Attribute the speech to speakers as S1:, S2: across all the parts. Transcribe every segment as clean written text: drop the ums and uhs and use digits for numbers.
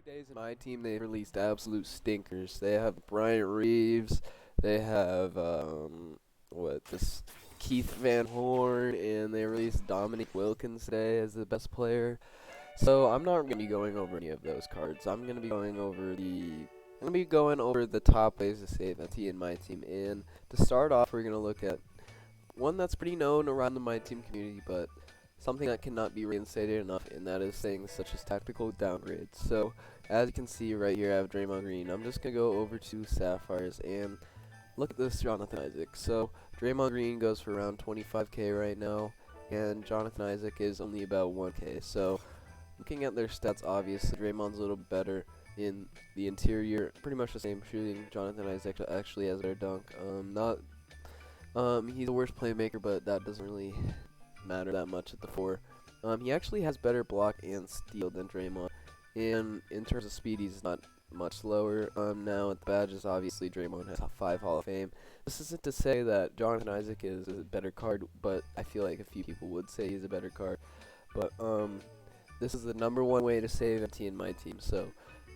S1: days in my team, they released absolute stinkers. They have Bryant Reeves, they have this Keith Van Horn, and they released Dominique Wilkins today as the best player. So I'm not gonna be going over any of those cards. I'm gonna be going over the top ways to save MT in my team. And to start off, we're gonna look at one that's pretty known around the MYTEAM community, but something that cannot be reinstated enough, and that is things such as tactical downgrades. So, as you can see right here, I have Draymond Green. I'm just going to go over to Sapphires and look at this Jonathan Isaac. So, Draymond Green goes for around 25k right now, and Jonathan Isaac is only about 1k. So, looking at their stats, obviously, Draymond's a little better in the interior, pretty much the same shooting. Jonathan Isaac actually has their dunk. He's the worst playmaker, but that doesn't really matter that much at the 4. He actually has better block and steal than Draymond, and in terms of speed, he's not much slower. Now at the badges, obviously Draymond has 5 Hall of Fame. This isn't to say that Jonathan Isaac is a better card, but I feel like a few people would say he's a better card. But this is the #1 way to save MT in my team. So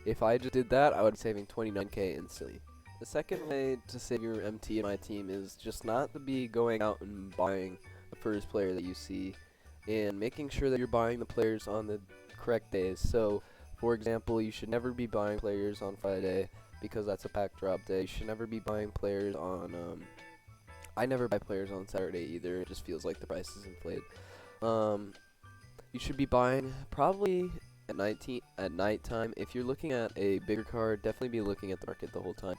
S1: if I just did that, I would be saving 29k instantly. The second way to save your MT in my team is just not to be going out and buying the first player that you see, and making sure that you're buying the players on the correct days. So, for example, you should never be buying players on Friday because that's a pack drop day. You should never be buying players on, I never buy players on Saturday either. It just feels like the price is inflated. You should be buying probably at nighttime. If you're looking at a bigger card, definitely be looking at the market the whole time.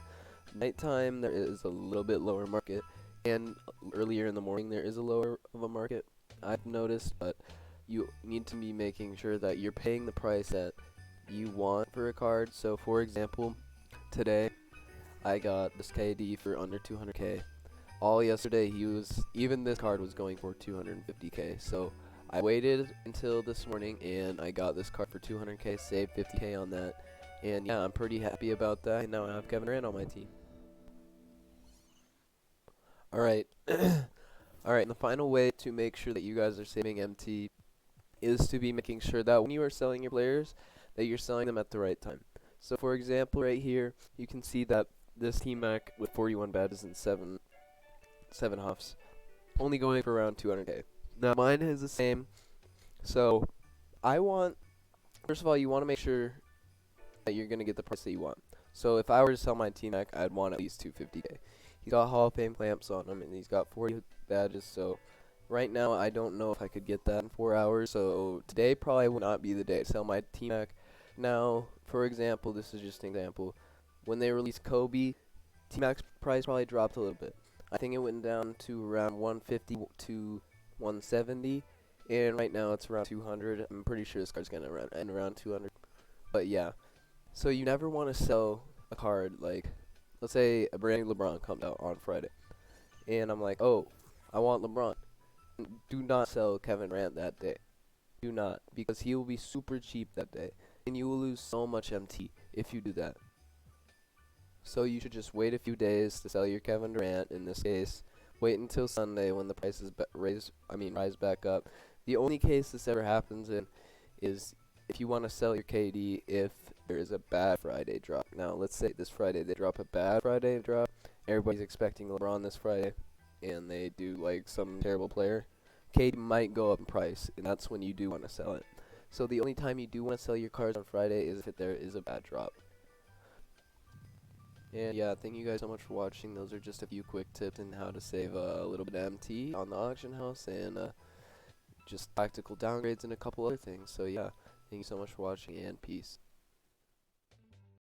S1: Nighttime, there is a little bit lower market, and earlier in the morning there is a lower of a market, I've noticed, but you need to be making sure that you're paying the price that you want for a card. So for example, today I got this KD for under 200k. All yesterday even this card was going for 250k. So I waited until this morning and I got this card for 200k, saved 50k on that, and yeah, I'm pretty happy about that. And now I have Kevin Durant on my team. Alright, alright, and the final way to make sure that you guys are saving MT is to be making sure that when you are selling your players, that you're selling them at the right time. So for example, right here, you can see that this Team Mac with 41 badges and 7 huffs, only going for around 200k. Now mine is the same, so first of all, you want to make sure that you're going to get the price that you want. So if I were to sell my Team Mac, I'd want at least 250k. He's got Hall of Fame clamps on him, and he's got 40 badges, so right now I don't know if I could get that in 4 hours, so today probably would not be the day to sell my Team Mac. Now, for example, this is just an example. When they released Kobe, Team Mac's price probably dropped a little bit. I think it went down to around 150 to 170, and right now it's around 200. I'm pretty sure this card's going to end around 200. But yeah, so you never want to sell a card like, let's say a brand new LeBron comes out on Friday, and I'm like, oh, I want LeBron. Do not sell Kevin Durant that day. Do not, because he will be super cheap that day, and you will lose so much MT if you do that. So you should just wait a few days to sell your Kevin Durant. In this case, wait until Sunday when the prices rise back up. The only case this ever happens in is if you want to sell your KD if there is a bad Friday drop. Now, let's say this Friday they drop a bad Friday drop. Everybody's expecting LeBron this Friday, and they do like some terrible player. KD might go up in price, and that's when you do want to sell it. So the only time you do want to sell your cards on Friday is if there is a bad drop. And yeah, thank you guys so much for watching. Those are just a few quick tips on how to save a little bit of MT on the auction house, and just tactical downgrades and a couple other things. So yeah, thank you so much for watching, and peace.